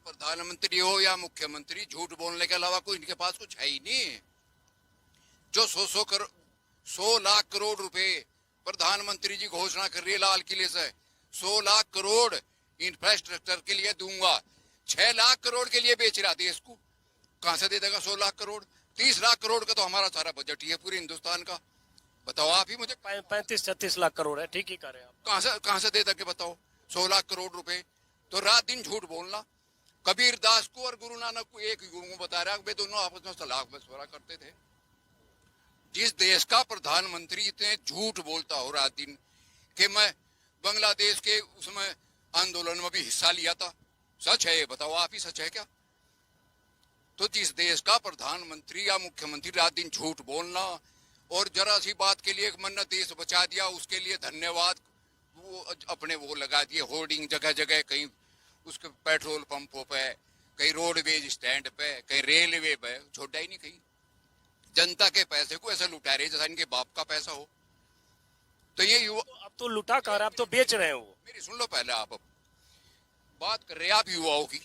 प्रधानमंत्री हो या मुख्यमंत्री, झूठ बोलने के अलावा कोई इनके पास कुछ है ही नहीं। जो 100 लाख करोड़ रुपए प्रधानमंत्री जी घोषणा कर रही है लाल किले से, 100 लाख करोड़ इंफ्रास्ट्रक्चर के लिए दूंगा, 6 लाख करोड़ के लिए बेच रहा देश को। कहां से दे देगा 100 लाख करोड़? 30 लाख करोड़ का तो हमारा सारा बजट ही है पूरे हिंदुस्तान का। बताओ आप ही मुझे। 35-36 लाख करोड़ है, ठीक ही कर रहे हैं आप। कहां से दे देंगे बताओ 100 लाख करोड़ रुपए? तो रात दिन झूठ बोलना। कबीर दास को और गुरु नानक को एक युग बता रहा है, वे दोनों आपस में सलाह मशवरा करते थे। जिस देश का प्रधानमंत्री इतने झूठ बोलता हो रात दिन कि मैं बांग्लादेश के उसमें आंदोलन में भी हिस्सा लिया था, सच है ये? बताओ आप ही, सच है क्या? तो जिस देश का प्रधानमंत्री या मुख्यमंत्री रात दिन झूठ बोलना और जरा सी बात के लिए मन्नत देश बचा दिया उसके लिए धन्यवाद, वो अपने वो लगा दिए होर्डिंग जगह जगह, कहीं उसके पेट्रोल पंपों पे, कहीं रोडवेज स्टैंड पे, कहीं रेलवे पे, छोटा ही नहीं कहीं। जनता के पैसे को ऐसा लुटा रहे जैसा इनके बाप का पैसा हो। तो ये युवा अब तो लुटा कर आप तो बेच रहे हो। मेरी सुन लो पहले, आप अब बात कर रहे हैं आप युवाओं की,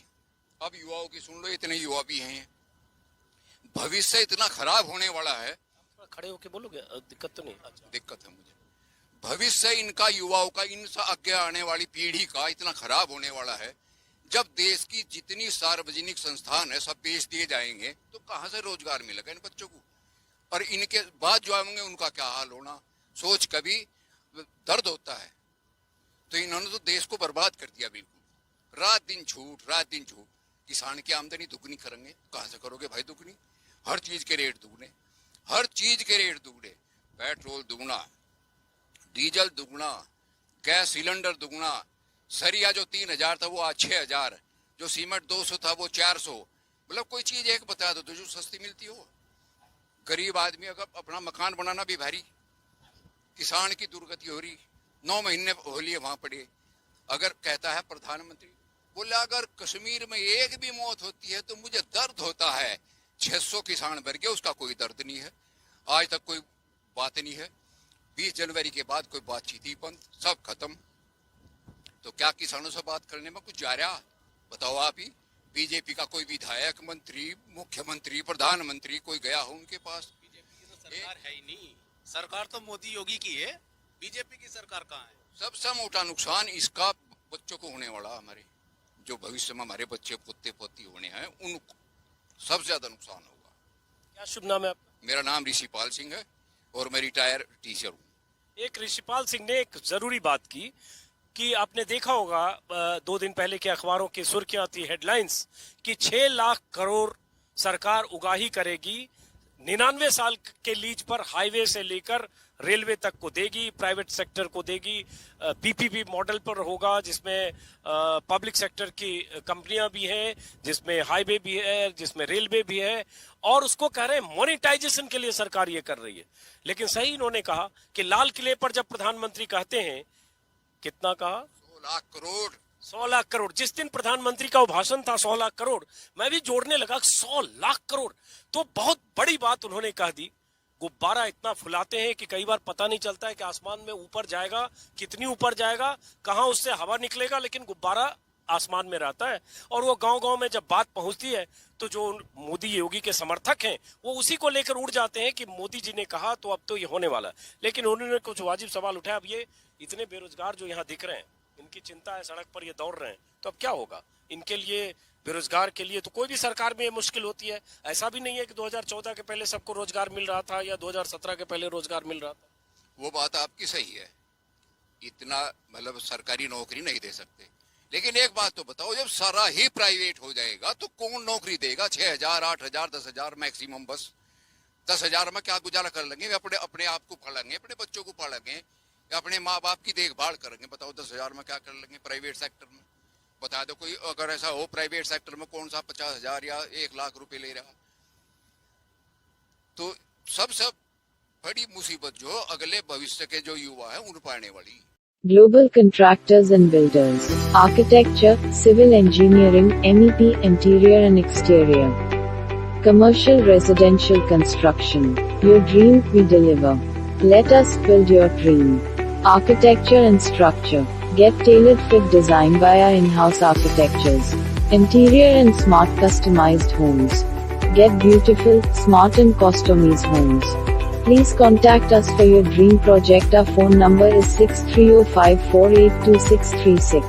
अब युवाओं की सुन लो। इतने युवा भी हैं, भविष्य इतना खराब होने वाला है। खड़े होके बोलोगे, दिक्कत तो नहीं? अच्छा। दिक्कत है मुझे। भविष्य इनका, युवाओं का, इनसे आगे आने वाली पीढ़ी का इतना खराब होने वाला है। जब देश की जितनी सार्वजनिक संस्थान है सब बेच दिए जाएंगे तो कहां से रोजगार मिलेगा इन बच्चों को? और इनके बाद जो आएंगे उनका क्या हाल होना, सोच कभी दर्द होता है। तो इन्होंने तो देश को बर्बाद कर दिया बिल्कुल। रात दिन झूठ, रात दिन झूठ। किसान की आमदनी दुगनी करेंगे, कहां से करोगे भाई दुगनी? हर चीज के रेट दुगने, हर चीज के रेट दुगने। पेट्रोल दुगना, डीजल दुगना, गैस सिलेंडर दुगना, सरिया जो 3000 था वो आज 6000, जो सीमेंट 200 था वो 400। मतलब कोई चीज एक बता दो तो जो सस्ती मिलती हो। गरीब आदमी अगर अपना मकान बनाना भी भारी, किसान की दुर्गति हो रही, 9 महीने हो लिए वहां पड़े। अगर कहता है प्रधानमंत्री, बोले अगर कश्मीर में एक भी मौत होती है तो मुझे दर्द होता है। 600 किसान मर गए, उसका कोई दर्द नहीं है। आज तक कोई बात नहीं है। 20 जनवरी के बाद कोई बातचीत ही बंद, सब खत्म। तो क्या किसानों से बात करने में कुछ जा रहा? बताओ आप ही। बीजेपी का कोई विधायक, मंत्री, मुख्यमंत्री, प्रधानमंत्री कोई गया हो उनके पास? बीजेपी की तो सरकार है ही नहीं। सरकार तो मोदी योगी की है, बीजेपी की सरकार कहाँ है? सबसे मोटा नुकसान इसका बच्चों को होने वाला, हमारे जो भविष्य में हमारे बच्चे पोते पोती होने हैं उनको सबसे ज्यादा नुकसान होगा। क्या शुभ नाम है आपका? मेरा नाम ऋषिपाल सिंह है और मैं रिटायर टीचर हूँ। एक ऋषिपाल सिंह ने एक जरूरी बात की कि आपने देखा होगा 2 दिन पहले के अखबारों की सुर्खियां थी, हेडलाइंस, कि 6 लाख करोड़ सरकार उगाही करेगी, 99 साल के लीज पर हाईवे से लेकर रेलवे तक को देगी, प्राइवेट सेक्टर को देगी, पीपीपी मॉडल पर होगा जिसमें पब्लिक सेक्टर की कंपनियां भी हैं, जिसमें हाईवे भी है, जिसमें रेलवे भी है, और उसको कह रहे हैं मोनेटाइजेशन के लिए सरकार ये कर रही है। लेकिन सही इन्होंने कहा कि लाल किले पर जब प्रधानमंत्री कहते हैं, कितना कहा? 100 लाख करोड़। 100 लाख करोड़। जिस दिन प्रधानमंत्री का वो भाषण था 100 लाख करोड़, मैं भी जोड़ने लगा 100 लाख करोड़ तो बहुत बड़ी बात उन्होंने कह दी। गुब्बारा इतना फुलाते हैं कि कई बार पता नहीं चलता है कि आसमान में ऊपर जाएगा, कितनी ऊपर जाएगा, कहां उससे हवा निकलेगा, लेकिन गुब्बारा आसमान में रहता है। और वो गांव-गांव में जब बात पहुंचती है तो जो मोदी योगी के समर्थक हैं वो उसी को लेकर उड़ जाते हैं कि मोदी जी ने कहा तो अब तो ये होने वाला है। लेकिन उन्होंने कुछ वाजिब सवाल उठाया। अब ये इतने बेरोजगार जो यहाँ दिख रहे हैं, इनकी चिंता है, सड़क पर ये दौड़ रहे हैं, तो अब क्या होगा इनके लिए? बेरोजगार के लिए तो कोई भी सरकार में ये मुश्किल होती है। ऐसा भी नहीं है कि 2014 के पहले सबको रोजगार मिल रहा था या 2017 के पहले रोजगार मिल रहा था। वो बात आपकी सही है, इतना मतलब सरकारी नौकरी नहीं दे सकते। लेकिन एक बात तो बताओ, जब सारा ही प्राइवेट हो जाएगा तो कौन नौकरी देगा? 6000, 8000, 10,000 मैक्सिमम। बस 10,000 में क्या गुजारा कर लेंगे? अपने आप को पालेंगे, अपने बच्चों को पालेंगे, अपने माँ बाप की देखभाल करेंगे। बताओ 10,000 में क्या कर लेंगे प्राइवेट सेक्टर में? बता दो कोई अगर ऐसा हो प्राइवेट सेक्टर में, कौन सा 50,000 या 1 लाख रुपए ले रहा? तो सबसे बड़ी मुसीबत जो अगले भविष्य के जो युवा है उन पर आने वाली। Global Contractors and Builders, Architecture, Civil Engineering, MEP, Interior and Exterior, Commercial Residential Construction, your dream we deliver. Let us build your dream. Architecture and Structure, get tailored fit design by our in-house architectures. Interior and smart customized homes. Get beautiful, smart and customized homes. Please contact us for your dream project. Our phone number is 6305482636.